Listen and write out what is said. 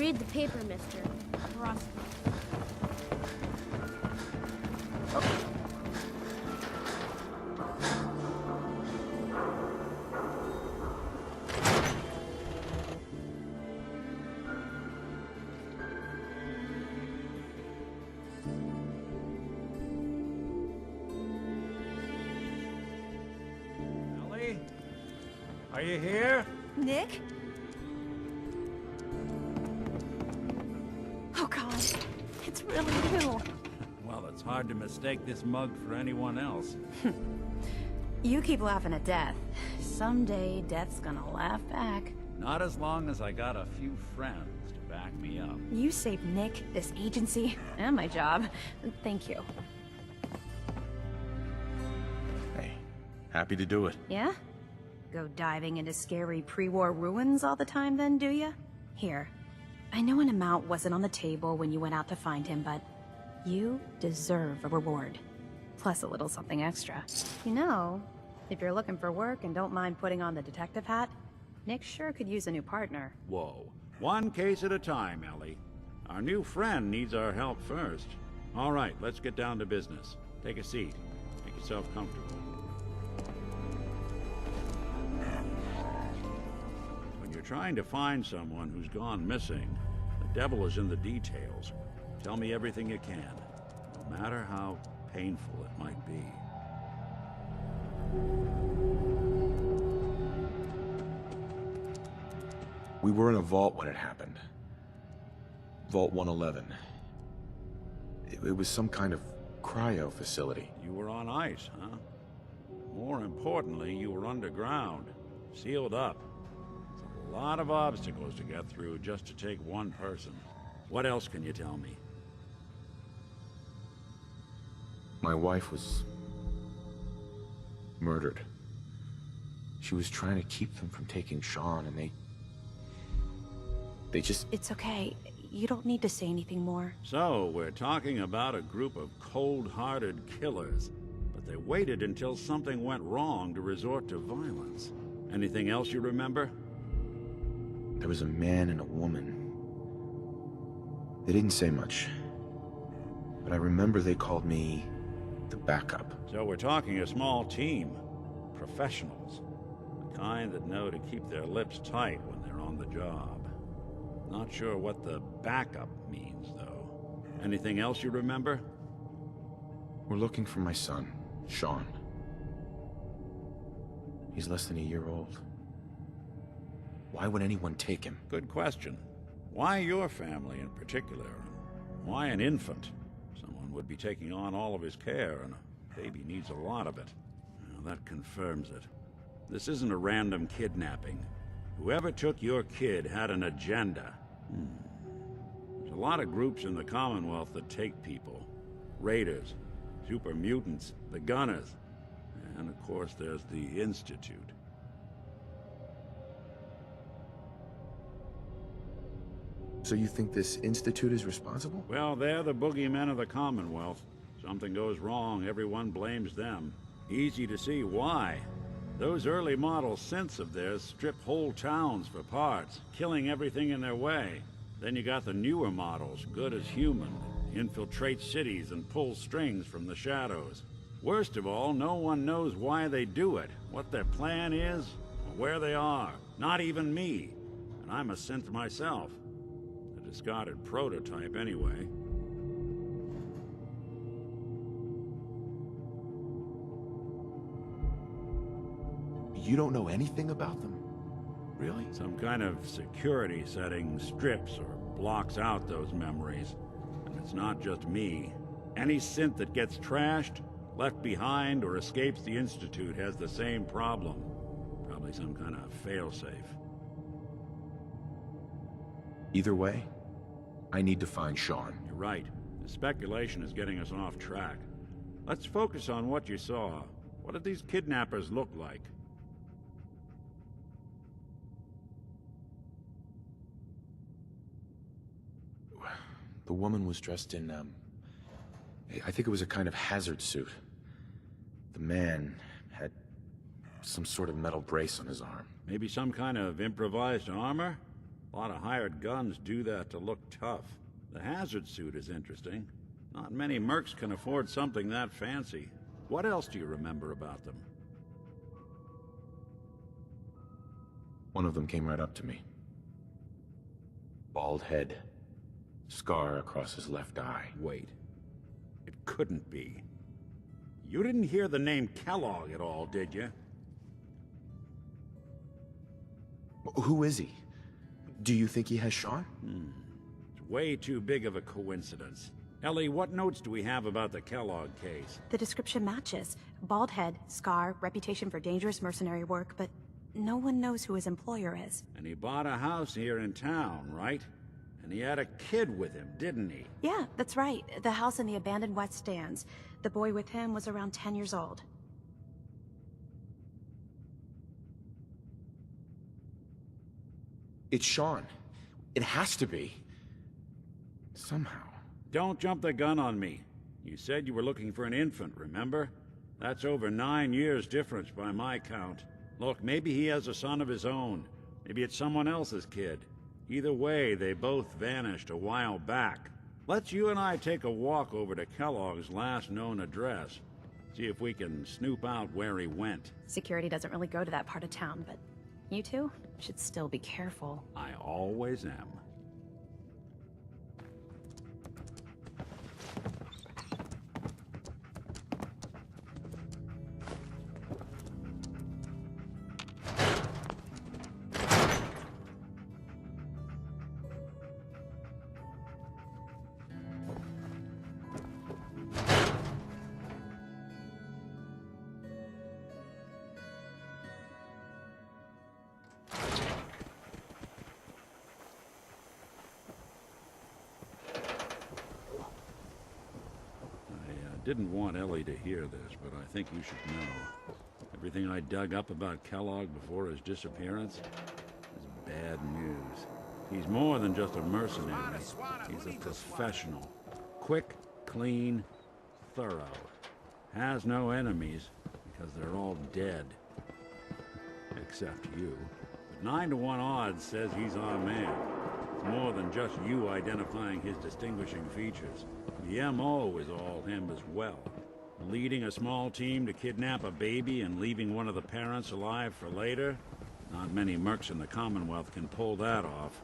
Read the paper, mister. Trust me. Ellie? Are you here? Nick? Oh god, it's really you. Well, it's hard to mistake this mug for anyone else. You keep laughing at death. Someday, death's gonna laugh back. Not as long as I got a few friends to back me up. You saved Nick, this agency, and my job. Thank you. Hey, happy to do it. Yeah? Go diving into scary pre-war ruins all the time then, do ya? Here. I know an amount wasn't on the table when you went out to find him, but you deserve a reward. Plus a little something extra. You know, if you're looking for work and don't mind putting on the detective hat, Nick sure could use a new partner. Whoa. One case at a time, Ellie. Our new friend needs our help first. All right, let's get down to business. Take a seat. Make yourself comfortable. When you're trying to find someone who's gone missing, the devil is in the details. Tell me everything you can, no matter how painful it might be. We were in a vault when it happened. Vault 111. It was some kind of cryo facility. You were on ice, huh? More importantly, you were underground, sealed up. It's a lot of obstacles to get through just to take one person. What else can you tell me? My wife was murdered. She was trying to keep them from taking Sean, and they just... It's okay. You don't need to say anything more. So, we're talking about a group of cold-hearted killers, but they waited until something went wrong to resort to violence. Anything else you remember? There was a man and a woman. They didn't say much, but I remember they called me the backup. So we're talking a small team. Professionals. The kind that know to keep their lips tight when they're on the job. Not sure what the backup means, though. Anything else you remember? We're looking for my son, Sean. He's less than a year old. Why would anyone take him? Good question. Why your family in particular? And why an infant? Someone would be taking on all of his care, and a baby needs a lot of it. Well, that confirms it. This isn't a random kidnapping. Whoever took your kid had an agenda. There's a lot of groups in the Commonwealth that take people. Raiders, super mutants, the Gunners, and of course there's the Institute. So you think this Institute is responsible? Well, they're the boogeymen of the Commonwealth. Something goes wrong, everyone blames them. Easy to see why. Those early model synths of theirs strip whole towns for parts, killing everything in their way. Then you got the newer models, good as human, infiltrate cities and pull strings from the shadows. Worst of all, no one knows why they do it, what their plan is, or where they are. Not even me. And I'm a synth myself. A discarded prototype anyway. You don't know anything about them? Really? Some kind of security setting strips or blocks out those memories. And it's not just me. Any synth that gets trashed, left behind, or escapes the Institute has the same problem. Probably some kind of failsafe. Either way, I need to find Sean. You're right. The speculation is getting us off track. Let's focus on what you saw. What did these kidnappers look like? The woman was dressed in, I think it was a kind of hazard suit. The man had some sort of metal brace on his arm. Maybe some kind of improvised armor? A lot of hired guns do that to look tough. The hazard suit is interesting. Not many mercs can afford something that fancy. What else do you remember about them? One of them came right up to me. Bald head. Scar across his left eye. Wait. It couldn't be. You didn't hear the name Kellogg at all, did you? Who is he? Do you think he has Sean? It's way too big of a coincidence. Ellie, what notes do we have about the Kellogg case? The description matches. Bald head, scar, reputation for dangerous mercenary work, but no one knows who his employer is. And he bought a house here in town, right? And he had a kid with him, didn't he? Yeah, that's right. The house in the abandoned West Stands. The boy with him was around 10 years old. It's Sean. It has to be. Somehow. Don't jump the gun on me. You said you were looking for an infant, remember? That's over 9 years difference by my count. Look, maybe he has a son of his own. Maybe it's someone else's kid. Either way, they both vanished a while back. Let's you and I take a walk over to Kellogg's last known address. See if we can snoop out where he went. Security doesn't really go to that part of town, but you two should still be careful. I always am. Didn't want Ellie to hear this, but I think you should know. Everything I dug up about Kellogg before his disappearance is bad news. He's more than just a mercenary. He's a professional. Quick, clean, thorough. Has no enemies because they're all dead. Except you. But 9 to 1 odds says he's our man. It's more than just you identifying his distinguishing features. The M.O. is all him as well. Leading a small team to kidnap a baby and leaving one of the parents alive for later? Not many mercs in the Commonwealth can pull that off.